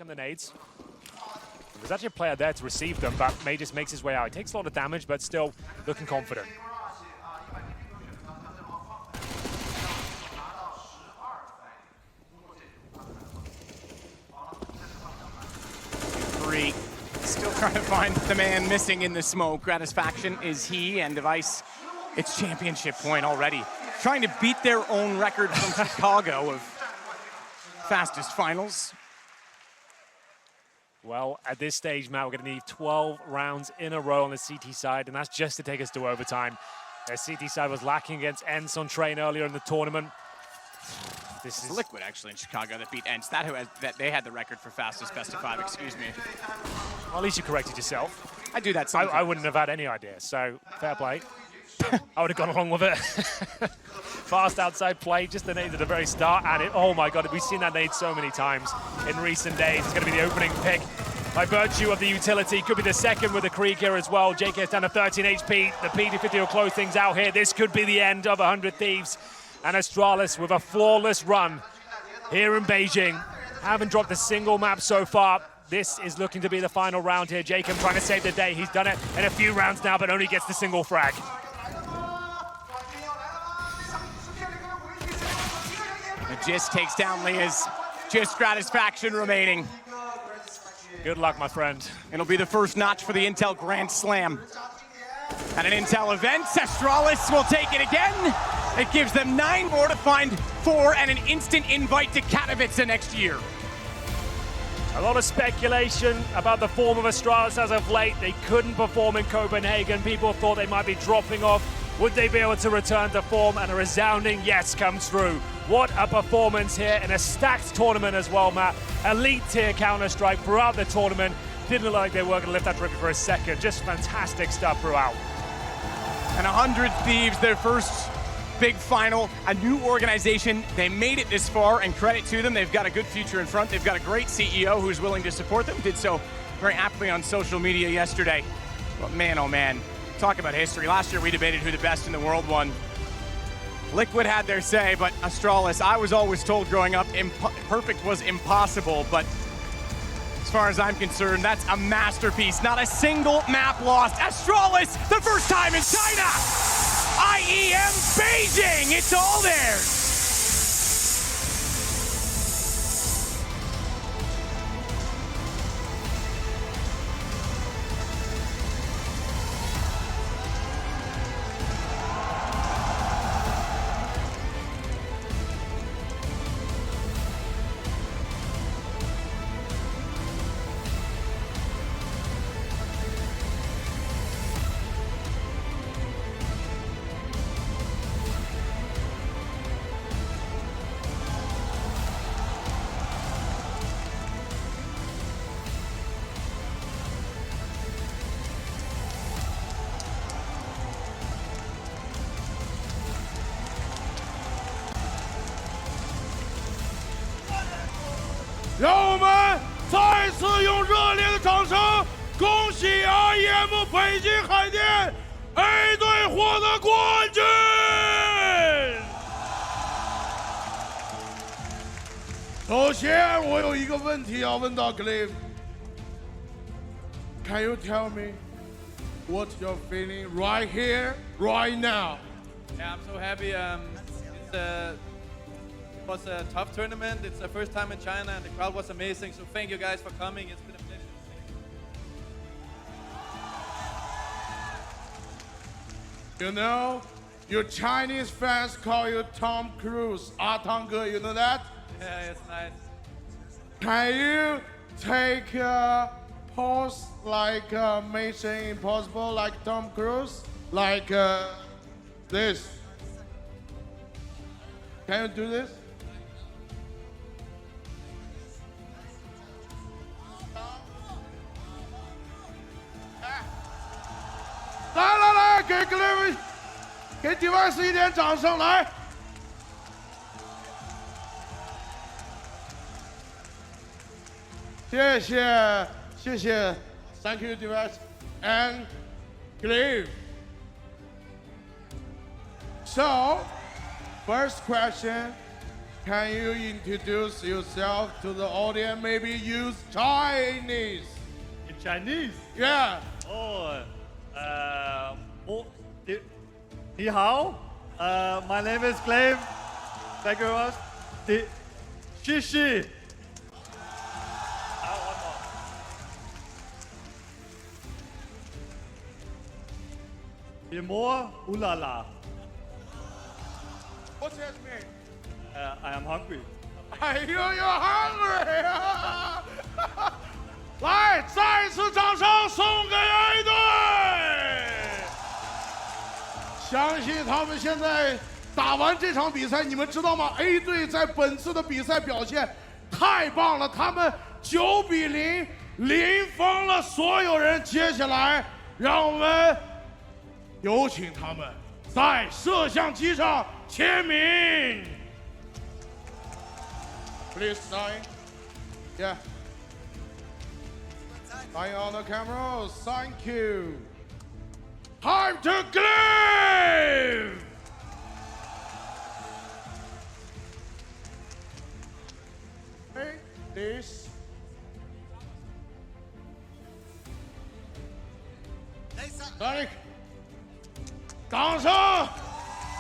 Here come the nades. There's actually a player there to receive them, but May just makes his way out. He takes a lot of damage, but still looking confident. Three. Still trying to find the man missing in the smoke. Gratisfaction is he, and Device, it's championship point already. Trying to beat their own record from Chicago of fastest finals. Well, at this stage, Matt, we're going to need 12 rounds in a row on the CT side, and that's just to take us to overtime. Their CT side was lacking against ENCE on Train earlier in the tournament. This is Liquid, actually, in Chicago that beat ENCE. That they had the record for fastest best of 5, excuse me. Well, at least you corrected yourself. I do that sometimes. I wouldn't have had any idea, so fair play. I would have gone along with it. Fast outside play, just the nade at the very start, and oh my god, we've seen that nade so many times in recent days. It's going to be the opening pick by virtue of the utility. Could be the second with the Krieg here as well. JK's down to 13 HP. The PD50 will close things out here. This could be the end of 100 Thieves. And Astralis with a flawless run here in Beijing. Haven't dropped a single map so far. This is looking to be the final round here. Jacob trying to save the day. He's done it in a few rounds now, but only gets the single frag. Just takes down Leah's. Just Gratisfaction remaining. Good luck, my friend. It'll be the first notch for the Intel Grand Slam. At an Intel event, Astralis will take it again. It gives them 9 more to find 4 and an instant invite to Katowice next year. A lot of speculation about the form of Astralis as of late. They couldn't perform in Copenhagen. People thought they might be dropping off. Would they be able to return to form? And a resounding yes comes through. What a performance here in a stacked tournament as well, Matt. Elite tier Counter-Strike throughout the tournament. Didn't look like they were going to lift that trophy for a second. Just fantastic stuff throughout. And 100 Thieves, their first big final, a new organization. They made it this far, and credit to them. They've got a good future in front. They've got a great CEO who's willing to support them. Did so very aptly on social media yesterday. But man, oh man, talk about history. Last year we debated who the best in the world won. Liquid had their say, but Astralis, I was always told growing up, perfect was impossible, but as far as I'm concerned, that's a masterpiece. Not a single map lost. Astralis, the first time in China! IEM Beijing, it's all theirs!让我们再次用热烈的掌声，恭喜 IEM 北京海淀 A 队获得冠军！首先，我有一个问题要问到 Cliff。Can you tell me what you're feeling right here, right now? Yeah, I'm so happy. It was a tough tournament. It's the first time in China, and the crowd was amazing. So thank you guys for coming. It's been a pleasure. You know, your Chinese fans call you Tom Cruise, Tang-ge, you know that? Yeah, it's nice. Can you take a pose like Mission Impossible, like Tom Cruise? Like this? Can you do this?来，给 Cliff， 给 Device 一点掌声，来。谢谢 ，Thank you Device and Cliff. So, first question, Can you introduce yourself to the audience? Maybe use Chinese. In Chinese? Yeah. Oh, 你好, my name is Clay. Thank you very much. 谢谢. More, ooh la la. What's that mean? I am hungry. You're hungry. 来，再一次掌声送给 A 队。相信他们现在打完这场比赛，你们知道吗 ？A 队在本次的比赛表现太棒了，他们9比0零封了所有人。接下来，让我们有请他们在摄像机上签名。Please sign. Yeah. Sign on the camera. Thank you. Time to glaive. Hey, this. 来，掌声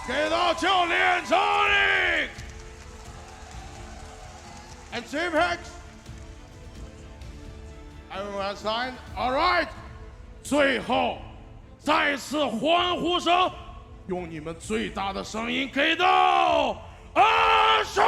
给到教练张力。And J-Pax. Everyone signed. All right. 最后，再次欢呼声，用你们最大的声音给到 Astralis。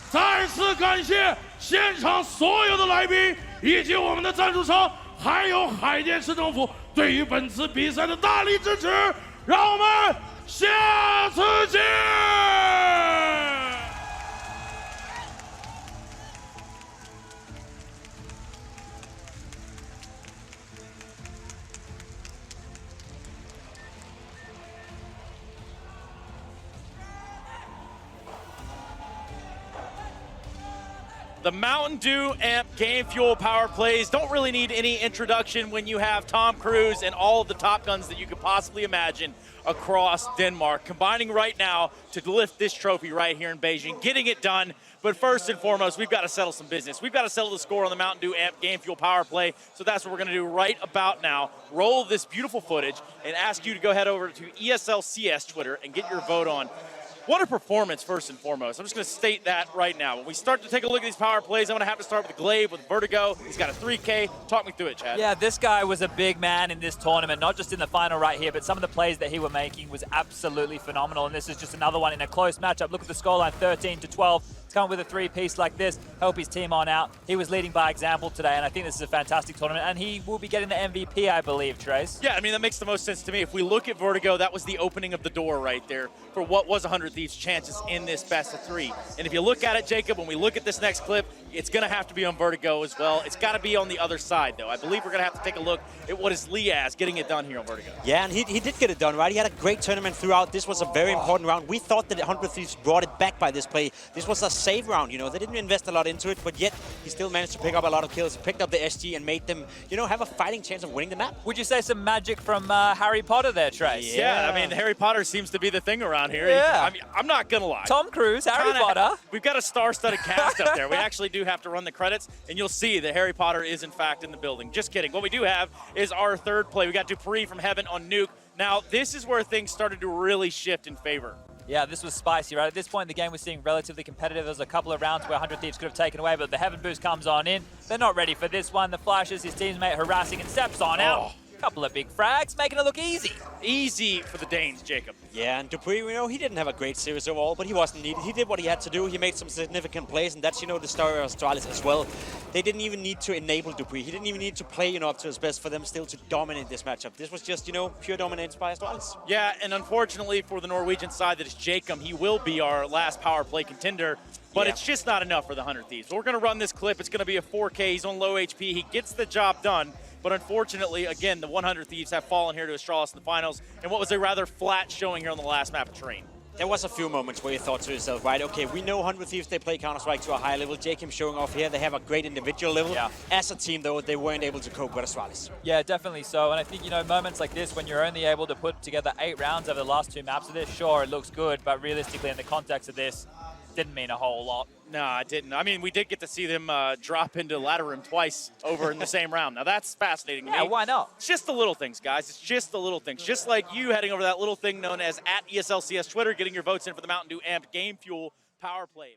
再次感谢现场所有的来宾以及我们的赞助商，还有海淀市政府对于本次比赛的大力支持。让我们下次见。The Mountain Dew Amp Game Fuel Power Plays don't really need any introduction when you have Tom Cruise and all of the top guns that you could possibly imagine across Denmark, combining right now to lift this trophy right here in Beijing, getting it done. But first and foremost, we've got to settle some business. We've got to settle the score on the Mountain Dew Amp Game Fuel Power Play. So that's what we're going to do right about now. Roll this beautiful footage and ask you to go head over to ESL CS Twitter and get your vote on. What a performance, first and foremost. I'm just going to state that right now. When we start to take a look at these power plays, I'm going to have to start with Glaive with Vertigo. He's got a 3K. Talk me through it, Chad. Yeah, this guy was a big man in this tournament, not just in the final right here, but some of the plays that he were making was absolutely phenomenal. And this is just another one in a close matchup. Look at the scoreline, 13-12. It's coming with a three-piece like this, help his team on out. He was leading by example today, and I think this is a fantastic tournament. And he will be getting the MVP, I believe, Trace. Yeah, I mean, that makes the most sense to me. If we look at Vertigo, that was the opening of the door right there for what was 100 Thieves' chances in this best of three. And if you look at it, Jacob, when we look at this next clip, it's going to have to be on Vertigo as well. It's got to be on the other side, though. I believe we're going to have to take a look at what is Liaz getting it done here on Vertigo. Yeah, and he did get it done, right? He had a great tournament throughout. This was a very important round. We thought that 100 Thieves brought it back by this play. This was a save round, you know. They didn't invest a lot into it, but yet he still managed to pick up a lot of kills, picked up the SG, and made them, you know, have a fighting chance of winning the map. Would you say some magic from Harry Potter there, Trace? Yeah, I mean, Harry Potter seems to be the thing around here. Yeah. I mean, I'm not going to lie. Tom Cruise, Harry Potter. We've got a star-studded cast up there. We actually do have to run the credits, and you'll see that Harry Potter is, in fact, in the building. Just kidding. What we do have is our third play. We got Dupree from Heaven on Nuke. Now, this is where things started to really shift in favor. Yeah, this was spicy, right? At this point in the game, we're seeing relatively competitive. There's a couple of rounds where 100 Thieves could have taken away, but the Heaven boost comes on in. They're not ready for this one. The flashes, his teammate harassing and steps on out. Couple of big frags, making it look easy. Easy for the Danes, Jacob. Yeah, and Dupree, you know, he didn't have a great series overall, but he wasn't needed. He did what he had to do. He made some significant plays, and that's, you know, the story of Astralis as well. They didn't even need to enable Dupree. He didn't even need to play, you know, up to his best for them still to dominate this matchup. This was just, you know, pure dominance by Astralis. Yeah, and unfortunately for the Norwegian side, that is Jacob. He will be our last power play contender, but it's just not enough for the 100 Thieves. So we're going to run this clip. It's going to be a 4K. He's on low HP. He gets the job done. But unfortunately, again, the 100 Thieves have fallen here to Astralis in the finals, and what was a rather flat showing here on the last map of Terrain. There was a few moments where you thought to yourself, right, okay, we know 100 Thieves, they play Counter-Strike to a high level. JKM showing off here. They have a great individual level. Yeah. As a team, though, they weren't able to cope with Astralis. Yeah, definitely so. And I think, you know, moments like this, when you're only able to put together 8 rounds over the last 2 maps of this, sure, it looks good, but realistically, in the context of this, didn't mean a whole lot. No, it didn't. I mean, we did get to see them drop into ladder room twice over in the same round. Now, that's fascinating to me. Yeah, why not? It's just the little things, guys. It's just the little things. Just like you heading over that little thing known as @ESL CS Twitter, getting your votes in for the Mountain Dew Amped Game Fuel Power Play.